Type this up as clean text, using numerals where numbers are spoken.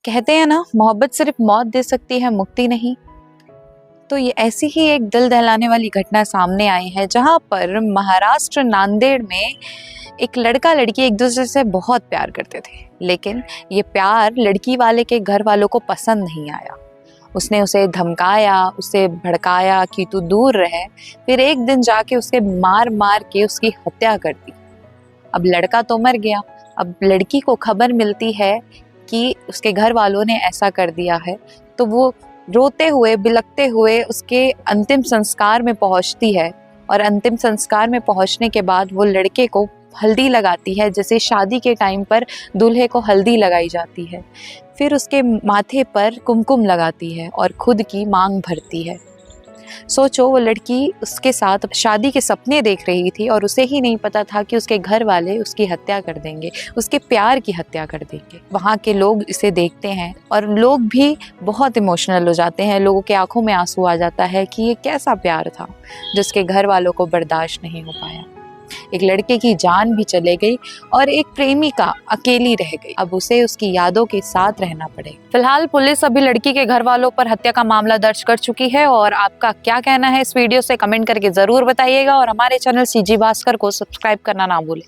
कहते हैं ना, मोहब्बत सिर्फ मौत दे सकती है, मुक्ति नहीं। तो ये ऐसी ही एक दिल दहलाने वाली घटना सामने आई है, जहां पर महाराष्ट्र नांदेड़ में एक लड़का लड़की एक दूसरे से बहुत प्यार करते थे, लेकिन ये प्यार लड़की वाले के घर वालों को पसंद नहीं आया। उसने उसे धमकाया, उसे भड़काया कि तू दूर रहे। फिर एक दिन जाके उसे मार मार के उसकी हत्या कर दी। अब लड़का तो मर गया। अब लड़की को खबर मिलती है कि उसके घर वालों ने ऐसा कर दिया है, तो वो रोते हुए बिलखते हुए उसके अंतिम संस्कार में पहुंचती है। और अंतिम संस्कार में पहुंचने के बाद वो लड़के को हल्दी लगाती है, जैसे शादी के टाइम पर दूल्हे को हल्दी लगाई जाती है। फिर उसके माथे पर कुमकुम लगाती है और खुद की मांग भरती है। सोचो, वो लड़की उसके साथ शादी के सपने देख रही थी और उसे ही नहीं पता था कि उसके घर वाले उसकी हत्या कर देंगे, उसके प्यार की हत्या कर देंगे। वहाँ के लोग इसे देखते हैं और लोग भी बहुत इमोशनल हो जाते हैं। लोगों के आंखों में आंसू आ जाता है कि ये कैसा प्यार था जिसके घर वालों को बर्दाश्त नहीं हो पाया। एक लड़के की जान भी चले गई और एक प्रेमिका अकेली रह गई। अब उसे उसकी यादों के साथ रहना पड़े। फिलहाल पुलिस अभी लड़की के घर वालों पर हत्या का मामला दर्ज कर चुकी है। और आपका क्या कहना है इस वीडियो से कमेंट करके जरूर बताइएगा और हमारे चैनल सीजी भास्कर को सब्सक्राइब करना ना भूलें।